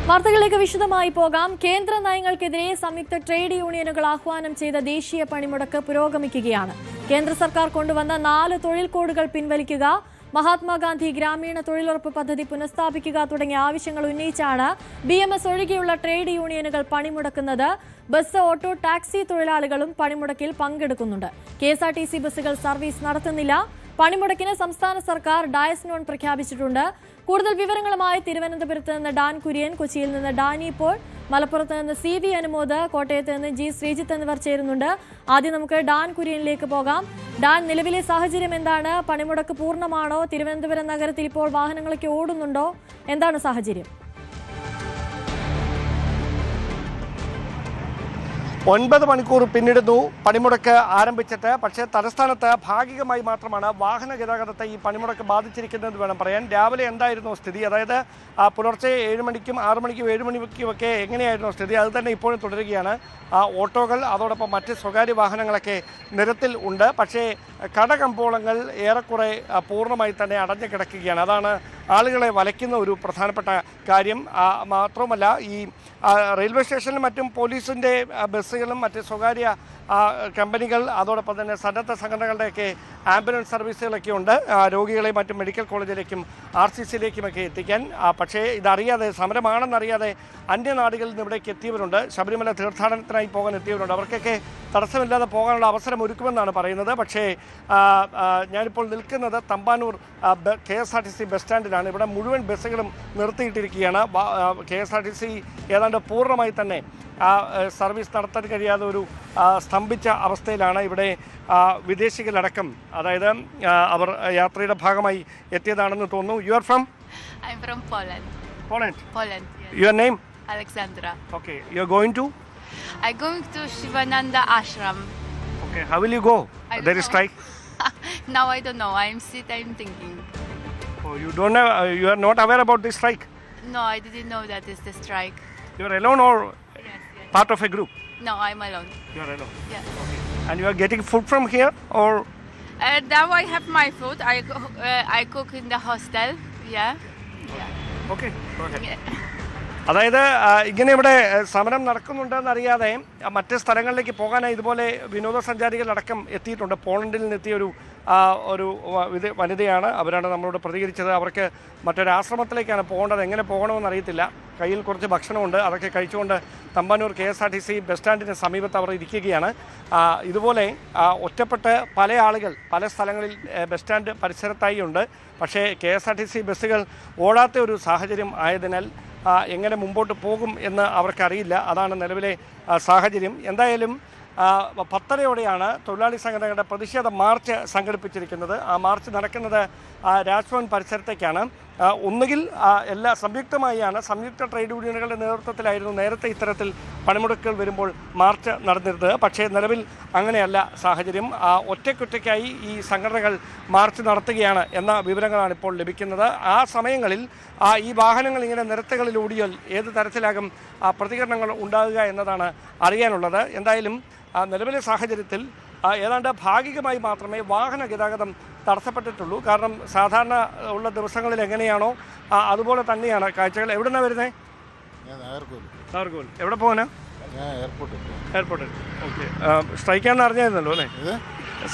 വാർത്തകളിലേക്ക് വിശദമായി പോകാം. കേന്ദ്ര നയങ്ങൾക്കെതിരെ സംയുക്ത ട്രേഡ് യൂണിയനുകൾ ആഹ്വാനം ചെയ്ത ദേശീയ പണിമുടക്ക് പുരോഗമിക്കുകയാണ്. കേന്ദ്ര സർക്കാർ കൊണ്ടുവന്ന 4 തൊഴിൽ കോഡുകൾ പിൻവലിക്കുക, മഹാത്മാഗാന്ധി ഗ്രാമീണ തൊഴിലുറപ്പ് പദ്ധതി പുനഃസ്ഥാപിക്കുക തുടങ്ങിയ ആവശ്യങ്ങൾ ഉന്നയിച്ചാണ് BMS ഒഴികെയുള്ള ട്രേഡ് യൂണിയനുകൾ പണിമുടക്കുന്നത്. ബസ്, ഓട്ടോ, ടാക്സി തൊഴിലാളികളും പണിമുടക്കിൽ പങ്കെടുക്കുന്നുണ്ട്. KSRTC ബസ്സുകൾ സർവീസ് നടത്തുന്നില്ല. പണിമുടക്കിന് സംസ്ഥാന സർക്കാർ ഡയസ് നോൺ പ്രഖ്യാപിച്ചിട്ടുണ്ട്. കൂടുതൽ വിവരങ്ങളുമായി തിരുവനന്തപുരത്ത് നിന്ന് ഡാൻ കുര്യൻ, കൊച്ചിയിൽ നിന്ന് ഡാനി പോൾ, മലപ്പുറത്ത് നിന്ന് CV അനുമോദ്, കോട്ടയത്ത് നിന്ന് G ശ്രീജിത്ത് എന്നിവർ ചേരുന്നുണ്ട്. ആദ്യം നമുക്ക് ഡാൻ കുര്യനിലേക്ക് പോകാം. ഡാൻ, നിലവിലെ സാഹചര്യം എന്താണ്? പണിമുടക്ക് പൂർണ്ണമാണോ? തിരുവനന്തപുരം നഗരത്തിൽ ഇപ്പോൾ വാഹനങ്ങളൊക്കെ ഓടുന്നുണ്ടോ? എന്താണ് സാഹചര്യം? 9 മണിക്കൂർ പിന്നിടുന്നു പണിമുടക്ക് ആരംഭിച്ചിട്ട്. പക്ഷേ തലസ്ഥാനത്ത് ഭാഗികമായി മാത്രമാണ് വാഹന ഗതാഗതത്തെ ഈ പണിമുടക്ക് ബാധിച്ചിരിക്കുന്നതെന്ന് വേണം പറയാൻ. രാവിലെ എന്തായിരുന്നു സ്ഥിതി? അതായത് പുലർച്ചെ 7 മണിക്കും 6 മണിക്കും 7 മണിക്കുമൊക്കെ എങ്ങനെയായിരുന്നു സ്ഥിതി? അത് തന്നെ ഇപ്പോഴും തുടരുകയാണ്. ഓട്ടോകൾ, അതോടൊപ്പം മറ്റ് സ്വകാര്യ വാഹനങ്ങളൊക്കെ നിരത്തിൽ ഉണ്ട്. പക്ഷേ കടകമ്പോളങ്ങൾ ഏറെക്കുറെ പൂർണ്ണമായി തന്നെ അടഞ്ഞു കിടക്കുകയാണ്. അതാണ് ആളുകളെ വലയ്ക്കുന്ന ഒരു പ്രധാനപ്പെട്ട കാര്യം. മാത്രമല്ല, ഈ റെയിൽവേ സ്റ്റേഷനിലും മറ്റും പോലീസിൻ്റെ ബസ്സുകളും മറ്റ് സ്വകാര്യ കമ്പനികൾ, അതോടൊപ്പം തന്നെ സന്നദ്ധ സംഘടനകളുടെയൊക്കെ ആംബുലൻസ് സർവീസുകളൊക്കെ ഉണ്ട് രോഗികളെ മറ്റും മെഡിക്കൽ കോളേജിലേക്കും RCCയിലേക്കുമൊക്കെ എത്തിക്കാൻ. പക്ഷേ ഇതറിയാതെ, സമരമാണെന്നറിയാതെ അന്യനാടുകളിൽ നിന്ന് ഇവിടേക്ക് എത്തിയവരുണ്ട്. ശബരിമല തീർത്ഥാടനത്തിനായി പോകാൻ എത്തിയവരുണ്ട്. അവർക്കൊക്കെ തടസ്സമില്ലാതെ പോകാനുള്ള അവസരം ഒരുക്കുമെന്നാണ് പറയുന്നത്. പക്ഷേ ഞാനിപ്പോൾ നിൽക്കുന്നത് തമ്പാനൂർ KSRTC ബസ് സ്റ്റാൻഡിലാണ്. ഇവിടെ മുഴുവൻ ബസ്സുകളും നിർത്തിയിട്ടിരിക്കുകയാണ്. KSRTC ഏതാണ്ട് പൂർണ്ണമായി തന്നെ സർവീസ് നടത്താൻ കഴിയാതെ ഒരു സ്തംഭിച്ച അവസ്ഥയിലാണ്. ഇവിടെ വിദേശികളടക്കം, അതായത് അവർ യാത്രയുടെ ഭാഗമായി എത്തിയതാണെന്ന് തോന്നുന്നു. You are from? I'm from Poland. Poland? Poland, yes. Your name? Alexandra. Okay. You're going to? I'm going to Shivananda Ashram. Okay. How will you go? There is strike? Now I don't know. I'm thinking. Oh, you don't know? You are not aware about this strike? No, I didn't know that is the strike. You are alone or Yes. part of a group? No, I'm alone. You are alone. Yeah. Okay. And you are getting food from here or? Now I have my food. I cook in the hostel. Yeah. Okay. Go ahead. Yeah. അതായത് ഇങ്ങനെ ഇവിടെ സമരം നടക്കുന്നുണ്ടെന്നറിയാതെ മറ്റ് സ്ഥലങ്ങളിലേക്ക് പോകാനായി ഇതുപോലെ വിനോദസഞ്ചാരികളടക്കം എത്തിയിട്ടുണ്ട്. പോളണ്ടിൽ നിന്നെത്തിയ ഒരു വനിതയാണ്. അവരാണ് നമ്മളോട് പ്രതികരിച്ചത്. അവർക്ക് മറ്റൊരാശ്രമത്തിലേക്കാണ് പോകേണ്ടത്. എങ്ങനെ പോകണമെന്ന് അറിയത്തില്ല. കയ്യിൽ കുറച്ച് ഭക്ഷണമുണ്ട്. അതൊക്കെ കഴിച്ചുകൊണ്ട് തമ്പാനൂർ KSRTC ബസ് സ്റ്റാൻഡിന് സമീപത്ത് അവർ ഇരിക്കുകയാണ്. ഇതുപോലെ ഒറ്റപ്പെട്ട് പല ആളുകൾ പല സ്ഥലങ്ങളിൽ ബസ് സ്റ്റാൻഡ് പരിസരത്തായി ഉണ്ട്. പക്ഷേ KSRTC ബസ്സുകൾ ഓടാത്ത ഒരു സാഹചര്യം ആയതിനാൽ എങ്ങനെ മുമ്പോട്ട് പോകും എന്ന് അവർക്കറിയില്ല. അതാണ് നിലവിലെ സാഹചര്യം. എന്തായാലും 10:30യോടെയാണ് തൊഴിലാളി സംഘടനകളുടെ പ്രതിഷേധ മാർച്ച് സംഘടിപ്പിച്ചിരിക്കുന്നത്. ആ മാർച്ച് നടക്കുന്നത് രാജ്ഭവൻ പരിസരത്തേക്കാണ്. ഒന്നുകിൽ സംയുക്തമായാണ്, സംയുക്ത ട്രേഡ് യൂണിയനുകളുടെ നേതൃത്വത്തിലായിരുന്നു നേരത്തെ ഇത്തരത്തിൽ പണിമുടക്കുകൾ വരുമ്പോൾ മാർച്ച് നടന്നിരുന്നത്. പക്ഷേ നിലവിൽ അങ്ങനെയല്ല സാഹചര്യം. ഒറ്റയ്ക്കൊറ്റയ്ക്കായി ഈ സംഘടനകൾ മാർച്ച് നടത്തുകയാണ് എന്ന വിവരങ്ങളാണ് ഇപ്പോൾ ലഭിക്കുന്നത്. ആ സമയങ്ങളിൽ ഈ വാഹനങ്ങൾ ഇങ്ങനെ നിരത്തുകളിൽ ഓടിയാൽ ഏത് തരത്തിലാകും പ്രതികരണങ്ങൾ ഉണ്ടാകുക എന്നതാണ് അറിയാനുള്ളത്. എന്തായാലും നിലവിലെ സാഹചര്യത്തിൽ ഏതാണ്ട് ഭാഗികമായി മാത്രമേ വാഹന ഗതാഗതം തടസ്സപ്പെട്ടിട്ടുള്ളൂ. കാരണം സാധാരണ ഉള്ള ദിവസങ്ങളിൽ എങ്ങനെയാണോ അതുപോലെ തന്നെയാണ് കാഴ്ചകൾ. എവിടെ നിന്നാണ് വരുന്നത്? നാഗർകോവിൽ. എവിടെ പോകാനാ? എയർപോർട്ടിൽ. ഓക്കെ. സ്ട്രൈക്കാണെന്ന് അറിഞ്ഞായിരുന്നല്ലോ അല്ലേ?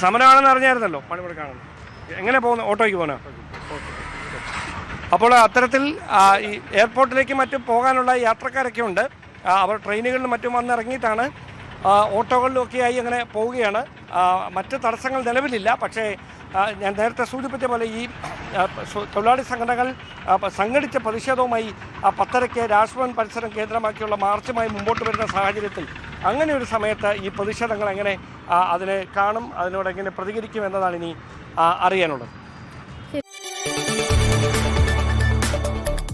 സമരമാണെന്ന് അറിഞ്ഞായിരുന്നല്ലോ. പണിമുടക്കാണെന്ന്. എങ്ങനെ പോകുന്നു? ഓട്ടോയ്ക്ക് പോകാനാ? ഓക്കെ. അപ്പോൾ അത്തരത്തിൽ ഈ എയർപോർട്ടിലേക്ക് മറ്റും പോകാനുള്ള യാത്രക്കാരൊക്കെ ഉണ്ട്. അവർ ട്രെയിനുകളിലും മറ്റും വന്നിറങ്ങിയിട്ടാണ് ഓട്ടോകളിലൊക്കെയായി അങ്ങനെ പോവുകയാണ്. മറ്റ് തടസ്സങ്ങൾ നിലവിലില്ല. പക്ഷേ ഞാൻ നേരത്തെ സൂചിപ്പിച്ച പോലെ ഈ തൊഴിലാളി സംഘടനകൾ സംഘടിച്ച പ്രതിഷേധവുമായി 10:30 രാജ്ഭവൻ പരിസരം കേന്ദ്രമാക്കിയുള്ള മാർച്ചുമായി മുമ്പോട്ട് വരുന്ന സാഹചര്യത്തിൽ അങ്ങനെ ഒരു സമയത്ത് ഈ പ്രതിഷേധങ്ങൾ എങ്ങനെ അതിനെ കാണും, അതിനോട് എങ്ങനെ പ്രതികരിക്കും എന്നതാണ് ഇനി അറിയാനുള്ളത്.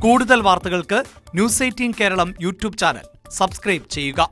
കൂടുതൽ വാർത്തകൾക്ക് News 18 Keralam YouTube channel subscribe ചെയ്യുക.